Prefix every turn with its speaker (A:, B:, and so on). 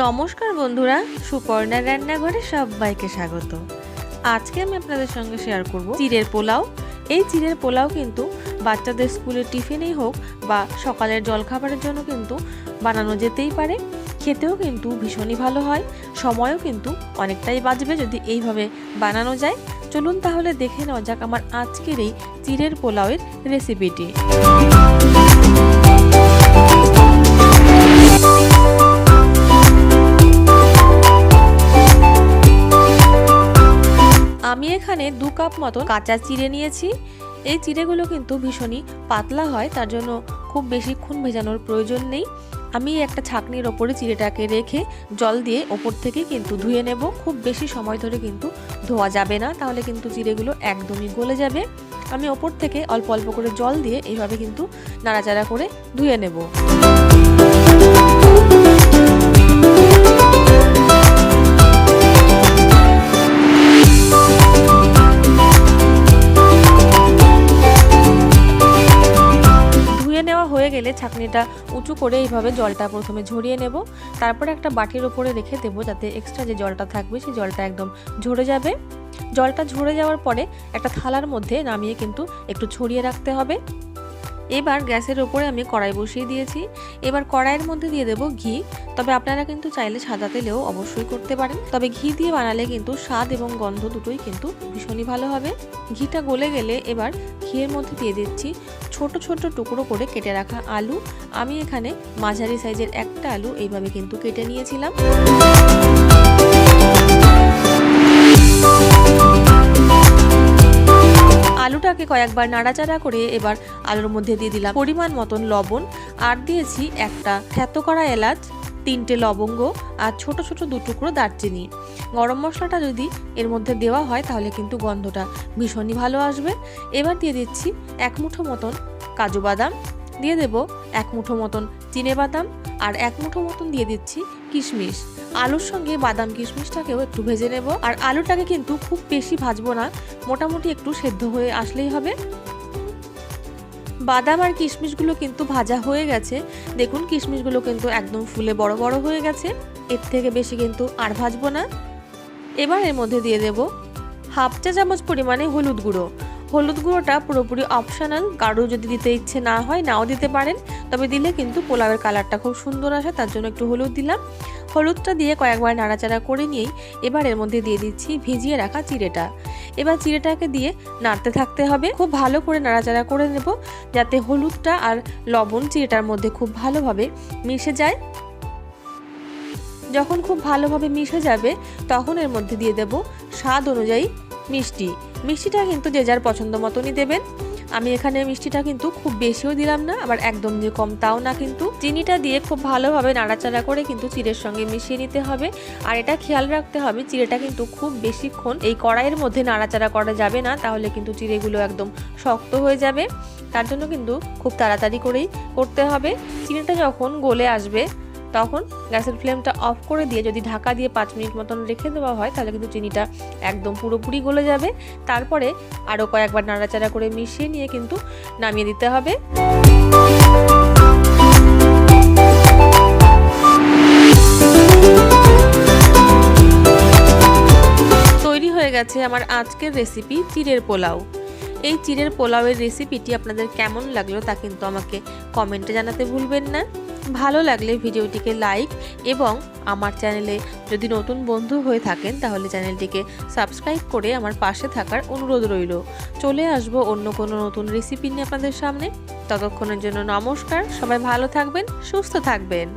A: নমস্কার বন্ধুরা, সুপর্ণার রান্নাঘরে সবাইকে স্বাগত। আজকে আমি আপনাদের সঙ্গে শেয়ার করব চিড়ের পোলাও। এই চিড়ের পোলাও কিন্তু বাচ্চাদের স্কুলের টিফিনেই হোক বা সকালের জলখাবারের জন্য কিন্তু বানানো যেতেই পারে। খেতেও কিন্তু ভীষণই ভালো হয়, সময়ও কিন্তু অনেকটাই বাঁচবে যদি এইভাবে বানানো যায়। চলুন তাহলে দেখে নেওয়া যাক আমার আজকের এই চিড়ের পোলাওয়ের রেসিপিটি। আমি এখানে 2 কাপ মতো কাঁচা চিড়ে নিয়েছি। এই চিড়েগুলো কিন্তু ভীষণই পাতলা হয়, তার জন্য খুব বেশিক্ষণ ভেজানোর প্রয়োজন নেই। আমি একটা ছাঁকনির ওপরে চিড়েটাকে রেখে জল দিয়ে ওপর থেকে কিন্তু ধুয়ে নেব। খুব বেশি সময় ধরে কিন্তু ধোয়া যাবে না, তাহলে কিন্তু চিড়েগুলো একদমই গলে যাবে। আমি ওপর থেকে অল্প অল্প করে জল দিয়ে এইভাবে কিন্তু নাড়াচাড়া করে ধুয়ে নেব। হয়ে গেলে ছাঁকনিটা উঁচু করে এইভাবে জলটা প্রথমে ঝরিয়ে নেব, তারপরে একটা বাটির উপরে রেখে দেবো যাতে এক্সট্রা যে জলটা থাকবে সেই জলটা একদম ঝরে যাবে। জলটা ঝরে যাওয়ার পরে একটা থালার মধ্যে নামিয়ে কিন্তু একটু ছড়িয়ে রাখতে হবে। এবার গ্যাসের ওপরে আমি কড়াই বসিয়ে দিয়েছি। এবার কড়াইয়ের মধ্যে দিয়ে দেবো ঘি। তবে আপনারা কিন্তু চাইলে সাদা তেলেও অবশ্যই করতে পারেন, তবে ঘি দিয়ে বানালে কিন্তু স্বাদ এবং গন্ধ দুটোই কিন্তু ভীষণই ভালো হবে। ঘিটা গলে গেলে এবার ঘিয়ের মধ্যে দিয়ে দিচ্ছি ছোট ছোট টুকরো করে কেটে রাখা আলু। আমি এখানে মাঝারি সাইজের একটা আলু এইভাবে কিন্তু কেটে নিয়েছিলাম। আলুটাকে কয়েকবার নাড়াচাড়া করে এবার আলুর মধ্যে দিয়ে দিলাম পরিমাণ মতন লবণ, আর দিয়েছি একটা থেতো করা এলাচ, 3টে লবঙ্গ আর ছোট ছোট 2 টুকরো দারচিনি। গরম মশলাটা যদি এর মধ্যে দেওয়া হয় তাহলে কিন্তু গন্ধটা ভীষণই ভালো আসবে। এবার দিয়ে দিচ্ছি 1 মুঠো মতন কাজু বাদাম, দিয়ে দেব 1 মুঠো মতন চিনে বাদাম, আর 1 মুঠো মতন দিয়ে দিচ্ছি কিশমিশ। আলুর সঙ্গে বাদাম কিশমিশটাকেও একটু ভেজে নেব, আর আলুটাকে কিন্তু খুব বেশি ভাজবো না, মোটামুটি একটু সেদ্ধ হয়ে আসলেই হবে। বাদাম আর কিশমিশগুলো কিন্তু ভাজা হয়ে গেছে। দেখুন কিশমিশগুলো কিন্তু একদম ফুলে বড় বড় হয়ে গেছে। এর থেকে বেশি কিন্তু আর ভাজবো না। এবার এর মধ্যে দিয়ে দেব 1/2 চা চামচ পরিমাণে হলুদ গুঁড়ো। হলুদ গুঁড়োটা পুরোপুরি অপশনাল, কারো যদি দিতে ইচ্ছে না হয় নাও দিতে পারেন, তবে দিলে কিন্তু পোলাওয়ের কালারটা খুব সুন্দর আসে, তার জন্য একটু হলুদ দিলাম। হলুদটা দিয়ে কয়েকবার নাড়াচাড়া করে নিয়েই এবার এর মধ্যে দিয়ে দিচ্ছি ভিজিয়ে রাখা চিড়েটা। এবার চিড়েটাকে দিয়ে নাড়তে থাকতে হবে, খুব ভালো করে নাড়াচাড়া করে নেব যাতে হলুদটা আর লবণ চিড়েটার মধ্যে খুব ভালোভাবে মিশে যায়। যখন খুব ভালোভাবে মিশে যাবে তখন এর মধ্যে দিয়ে দেব স্বাদ অনুযায়ী মিষ্টি। মিষ্টিটা কিন্তু যে যার পছন্দ মতনই দেবেন। আমি এখানে মিষ্টিটা কিন্তু খুব বেশিও দিলাম না, আবার একদম যে কম তাও না। কিন্তু চিনিটা দিয়ে খুব ভালোভাবে নাড়াচাড়া করে কিন্তু চিড়ের সঙ্গে মিশিয়ে নিতে হবে। আর এটা খেয়াল রাখতে হবে চিড়েটা কিন্তু খুব বেশিক্ষণ এই কড়াইয়ের মধ্যে নাড়াচাড়া করা যাবে না, তাহলে কিন্তু চিড়েগুলো একদম শক্ত হয়ে যাবে। তার জন্য কিন্তু খুব তাড়াতাড়ি করেই করতে হবে। চিড়েটা যখন গলে আসবে তখন গ্যাসের ফ্লেমটা অফ করে দিয়ে যদি ঢাকা দিয়ে 5 মিনিট মতন রেখে দেওয়া হয় তাহলে কিন্তু চিনিটা একদম পুরোপুরি গলে যাবে। তারপরে আরও কয়েকবার নাড়াচাড়া করে মিশিয়ে নিয়ে কিন্তু নামিয়ে দিতে হবে। তৈরি হয়ে গেছে আমার আজকের রেসিপি চিড়ের পোলাও। এই চিড়ের পোলাওয়ের রেসিপিটি আপনাদের কেমন লাগলো তা কিন্তু আমাকে কমেন্টে জানাতে ভুলবেন না। ভালো লাগলে ভিডিওটিকে লাইক, এবং আমার চ্যানেলে যদি নতুন বন্ধু হয়ে থাকেন তাহলে চ্যানেলটিকে সাবস্ক্রাইব করে আমার পাশে থাকার অনুরোধ রইল। চলে আসবো অন্য কোনো নতুন রেসিপি নিয়ে আপনাদের সামনে। ততক্ষণের জন্য নমস্কার, সবাই ভালো থাকবেন, সুস্থ থাকবেন।